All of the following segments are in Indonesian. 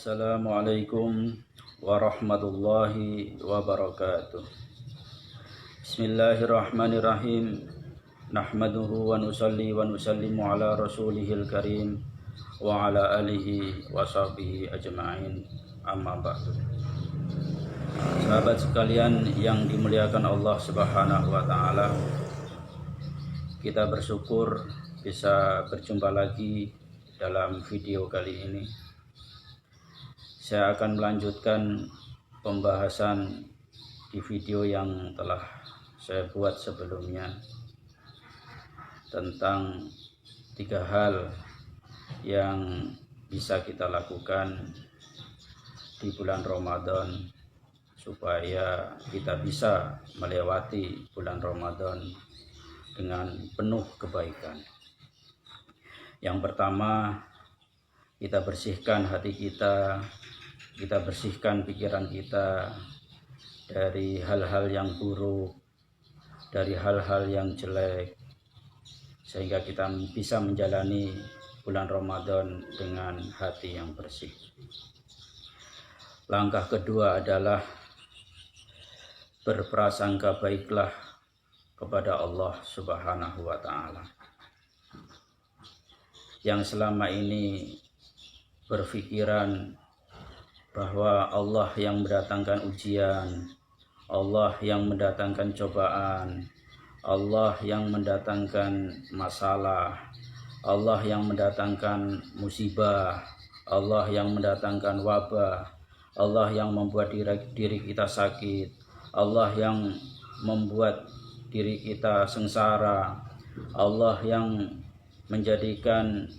Assalamualaikum warahmatullahi wabarakatuh. Bismillahirrahmanirrahim. Nahmaduhu wa nusalli wa nusallimu ala rasulihil karim wa ala alihi wa sahbihi ajma'in. Amma ba'du. Sahabat sekalian yang dimuliakan Allah Subhanahu wa taala, kita bersyukur bisa berjumpa lagi dalam video kali ini. Saya akan melanjutkan pembahasan di video yang telah saya buat sebelumnya tentang 3 hal yang bisa kita lakukan di bulan Ramadan supaya kita bisa melewati bulan Ramadan dengan penuh kebaikan. Yang pertama, kita bersihkan hati kita bersihkan pikiran kita dari hal-hal yang buruk, dari hal-hal yang jelek, sehingga kita bisa menjalani bulan Ramadan dengan hati yang bersih. Langkah kedua adalah berprasangka baiklah kepada Allah Subhanahu wa taala, yang selama ini berpikiran bahwa Allah yang mendatangkan ujian, Allah yang mendatangkan cobaan, Allah yang mendatangkan masalah, Allah yang mendatangkan musibah, Allah yang mendatangkan wabah, Allah yang membuat diri kita sakit, Allah yang membuat diri kita sengsara, Allah yang menjadikan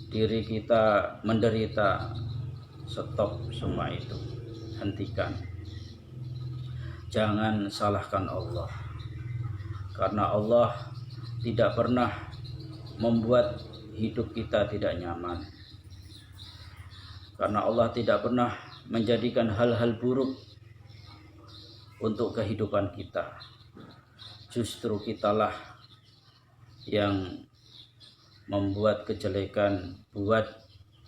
diri kita menderita. Stop semua itu, hentikan. Jangan salahkan Allah, karena Allah tidak pernah membuat hidup kita tidak nyaman, karena Allah tidak pernah menjadikan hal-hal buruk untuk kehidupan kita. Justru kitalah yang membuat kejelekan buat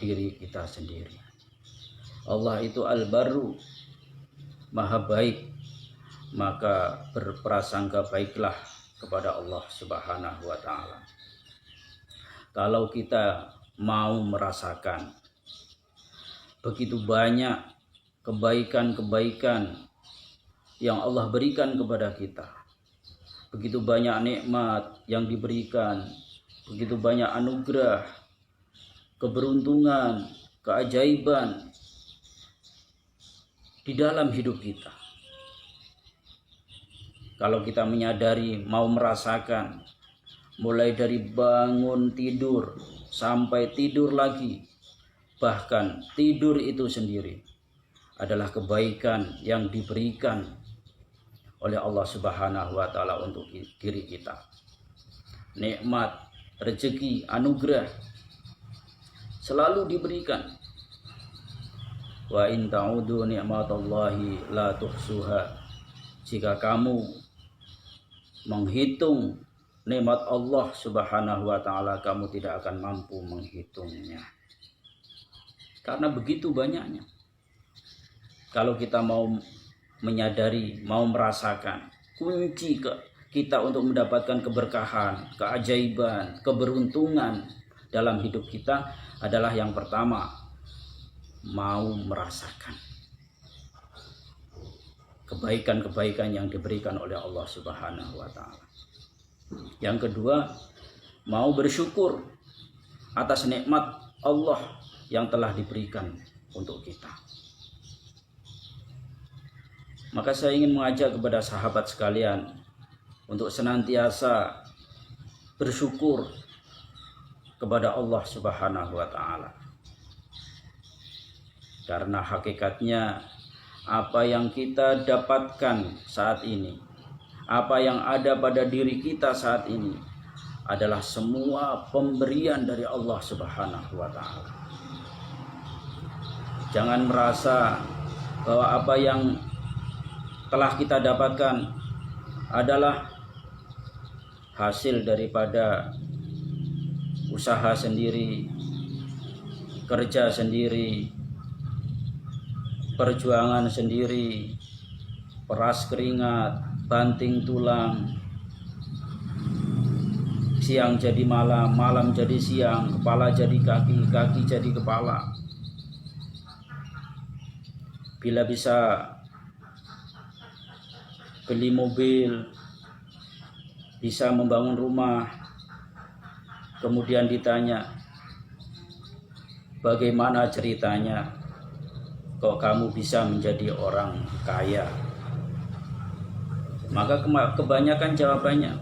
diri kita sendiri. Allah itu Al-Barru, Maha Baik, maka berprasangka baiklah kepada Allah Subhanahu wa taala. Kalau kita mau merasakan begitu banyak kebaikan-kebaikan yang Allah berikan kepada kita, begitu banyak nikmat yang diberikan, begitu banyak anugerah, keberuntungan, keajaiban di dalam hidup kita. Kalau kita menyadari, mau merasakan, mulai dari bangun tidur sampai tidur lagi, bahkan tidur itu sendiri adalah kebaikan yang diberikan oleh Allah Subhanahu wa taala untuk diri kita. Nikmat, rezeki, anugerah selalu diberikan. Wa in ta'udu ni'matallahi la tuhsuha. Jika kamu menghitung nikmat Allah Subhanahu wa taala, kamu tidak akan mampu menghitungnya. Karena begitu banyaknya. Kalau kita mau menyadari, mau merasakan, kunci kita untuk mendapatkan keberkahan, keajaiban, keberuntungan dalam hidup kita adalah yang pertama, mau merasakan kebaikan-kebaikan yang diberikan oleh Allah Subhanahu wa taala. Yang kedua, mau bersyukur atas nikmat Allah yang telah diberikan untuk kita. Maka saya ingin mengajak kepada sahabat sekalian untuk senantiasa bersyukur kepada Allah Subhanahu wa taala. Karena hakikatnya apa yang kita dapatkan saat ini, apa yang ada pada diri kita saat ini adalah semua pemberian dari Allah Subhanahu wa taala. Jangan merasa bahwa apa yang telah kita dapatkan adalah hasil daripada usaha sendiri, kerja sendiri, perjuangan sendiri, peras keringat, banting tulang, siang jadi malam, malam jadi siang, kepala jadi kaki, kaki jadi kepala. Bila bisa beli mobil, bisa membangun rumah, kemudian ditanya, bagaimana ceritanya kok kamu bisa menjadi orang kaya? Maka kebanyakan jawabannya,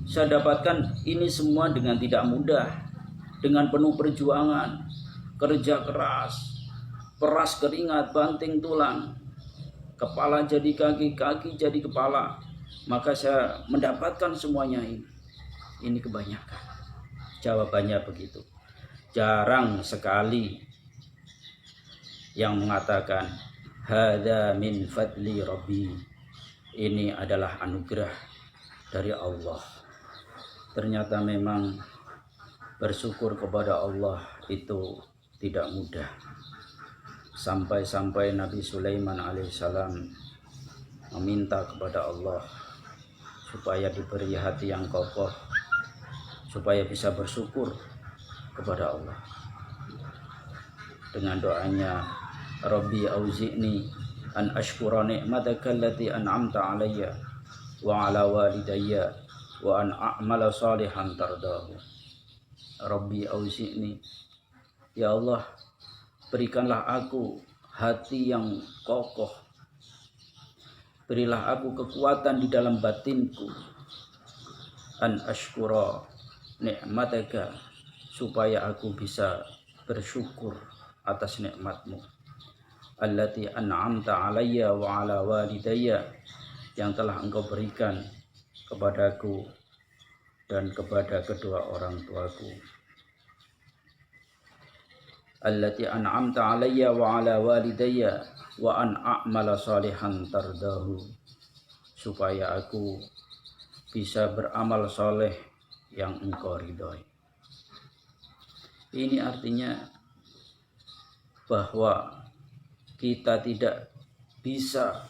saya dapatkan ini semua dengan tidak mudah, dengan penuh perjuangan, kerja keras, peras keringat, banting tulang, kepala jadi kaki, kaki jadi kepala. Maka saya mendapatkan semuanya ini. Ini kebanyakan. Jawabannya begitu. Jarang sekali yang mengatakan hadza min fadli rabbi. Ini adalah anugerah dari Allah. Ternyata memang bersyukur kepada Allah itu tidak mudah. Sampai-sampai Nabi Sulaiman alaihissalam meminta kepada Allah supaya diberi hati yang kokoh, supaya bisa bersyukur kepada Allah. Dengan doanya, Rabbi auzi'ni an ashkura ni'mataka allati an'amta alayya wa ala walidayya wa an a'mala salihan tardahu. Rabbi auzi'ni, ya Allah, berikanlah aku hati yang kokoh, berilah aku kekuatan di dalam batinku, an ashkura ni'mataka, supaya aku bisa bersyukur atas nikmatmu, allati an'amta alayya wa ala walidayya, yang telah engkau berikan kepadaku dan kepada kedua orang tuaku. Allati an'amta alayya wa ala walidayya wa an a'mala salihan tardahu, supaya aku bisa beramal soleh yang engkau ridhoi. Ini artinya bahwa kita tidak bisa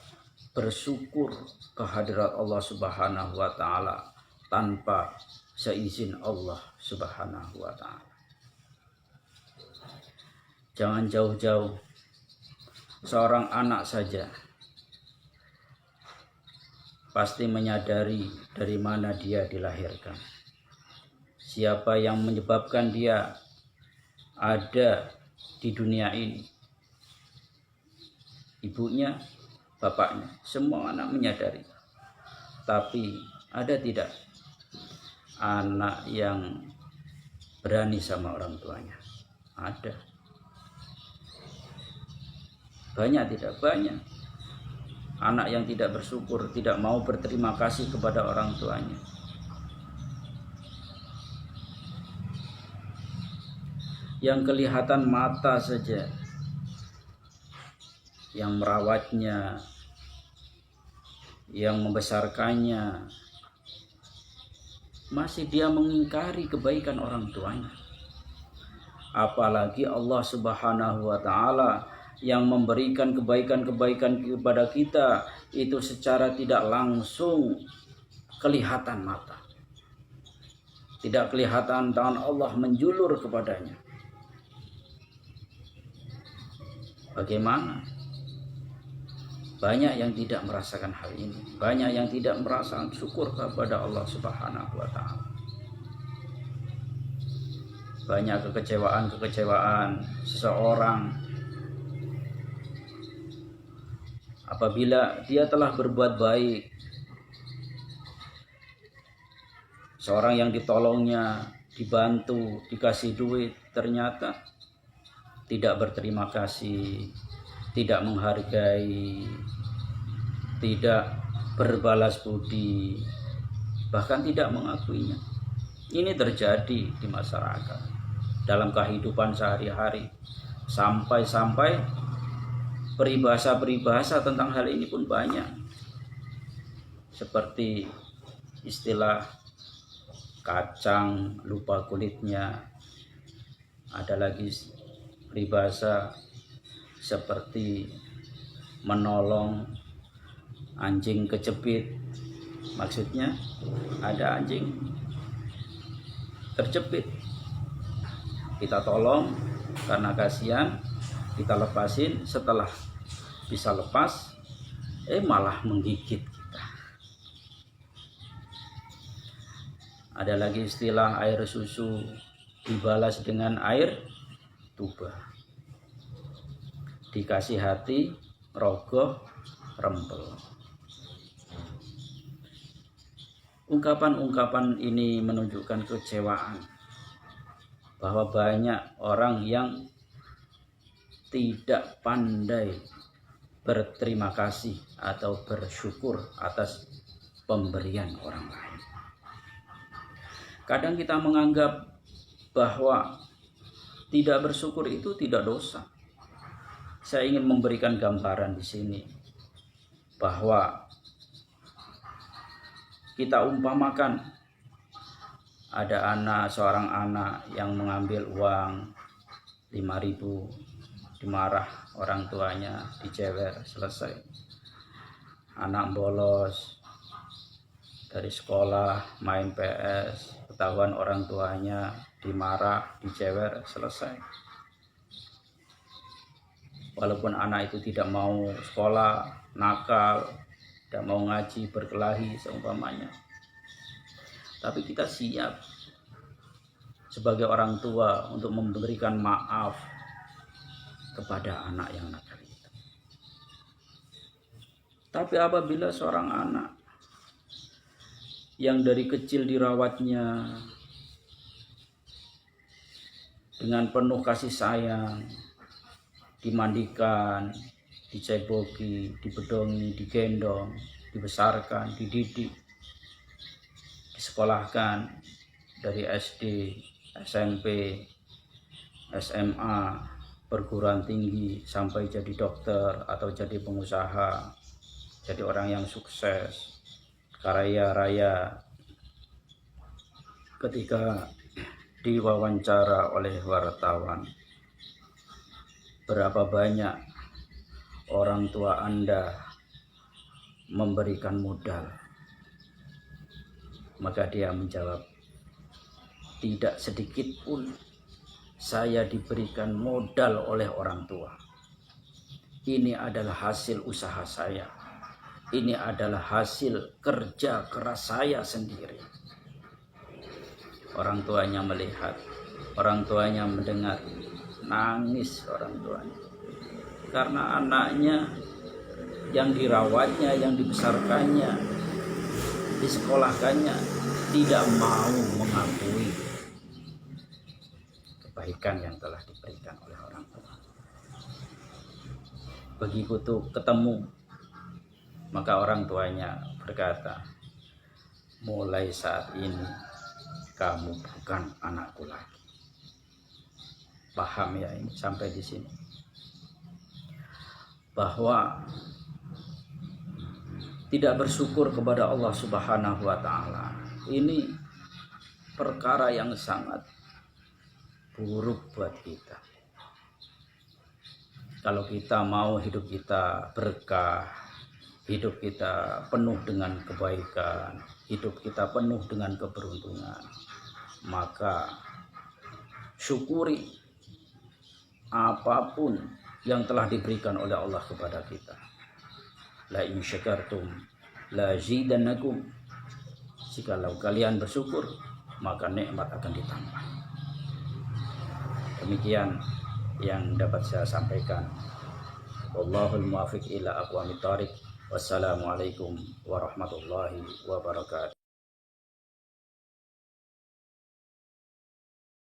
bersyukur kehadirat Allah Subhanahu wa taala tanpa seizin Allah Subhanahu wa taala. Jangan jauh-jauh, seorang anak saja pasti menyadari dari mana dia dilahirkan, siapa yang menyebabkan dia ada di dunia ini. Ibunya, bapaknya, semua anak menyadari. Tapi ada tidak anak yang berani sama orang tuanya? Ada. Banyak tidak? Banyak. Anak yang tidak bersyukur, tidak mau berterima kasih kepada orang tuanya. Yang kelihatan mata saja, yang merawatnya, yang membesarkannya, masih dia mengingkari kebaikan orang tuanya. Apalagi Allah Subhanahu wa taala yang memberikan kebaikan-kebaikan kepada kita itu secara tidak langsung kelihatan mata. Tidak kelihatan tangan Allah menjulur kepadanya. Bagaimana? Banyak yang tidak merasakan hal ini. Banyak yang tidak merasakan syukur kepada Allah Subhanahu wa taala. Banyak kekecewaan seseorang apabila dia telah berbuat baik. Seorang yang ditolongnya, dibantu, dikasih duit, ternyata tidak berterima kasih, tidak menghargai, tidak berbalas budi, bahkan tidak mengakuinya. Ini terjadi di masyarakat, dalam kehidupan sehari-hari. Sampai-sampai peribahasa-peribahasa tentang hal ini pun banyak. Seperti istilah kacang lupa kulitnya. Ada lagi peribahasa seperti menolong anjing kejepit. Maksudnya ada anjing terjepit, kita tolong karena kasihan, kita lepasin, setelah bisa lepas malah menggigit kita. Ada lagi istilah air susu dibalas dengan air tuba. Dikasih hati, rogoh, rempel. Ungkapan-ungkapan ini menunjukkan kecewaan bahwa banyak orang yang tidak pandai berterima kasih atau bersyukur atas pemberian orang lain. Kadang kita menganggap bahwa tidak bersyukur itu tidak dosa. Saya ingin memberikan gambaran di sini bahwa kita umpamakan ada seorang anak yang mengambil uang 5.000, dimarah orang tuanya, dicewer, selesai. Anak bolos dari sekolah, main PS, ketahuan orang tuanya, dimarah, dicewer, selesai. Walaupun anak itu tidak mau sekolah, nakal, tidak mau ngaji, berkelahi seumpamanya, tapi kita siap sebagai orang tua untuk memberikan maaf kepada anak yang nakal itu. Tapi apabila seorang anak yang dari kecil dirawatnya dengan penuh kasih sayang, dimandikan, diceboki, dibedongi, digendong, dibesarkan, dididik, disekolahkan dari SD, SMP, SMA, perguruan tinggi sampai jadi dokter atau jadi pengusaha, jadi orang yang sukses, kaya raya. Ketika diwawancara oleh wartawan, berapa banyak orang tua Anda memberikan modal? Maka dia menjawab, tidak sedikit pun saya diberikan modal oleh orang tua. Ini adalah hasil usaha saya. Ini adalah hasil kerja keras saya sendiri. Orang tuanya melihat, orang tuanya mendengar, nangis orang tuanya. Karena anaknya yang dirawatnya, yang dibesarkannya, disekolahkannya tidak mau mengakui kebaikan yang telah diberikan oleh orang tua. Begitu ketemu, maka orang tuanya berkata, mulai saat ini kamu bukan anakku lagi. Paham ya ini sampai di sini? Bahwa tidak bersyukur kepada Allah Subhanahu wa Ta'ala ini perkara yang sangat buruk buat kita. Kalau kita mau hidup kita berkah, hidup kita penuh dengan kebaikan, hidup kita penuh dengan keberuntungan, maka syukuri apapun yang telah diberikan oleh Allah kepada kita. La in syakartum la zidannakum. Jikalau kalian bersyukur, maka nikmat akan ditambah. Demikian yang dapat saya sampaikan. Wallahul muwaffiq ila aqwamit thoriq. Wassalamualaikum warahmatullahi wabarakatuh.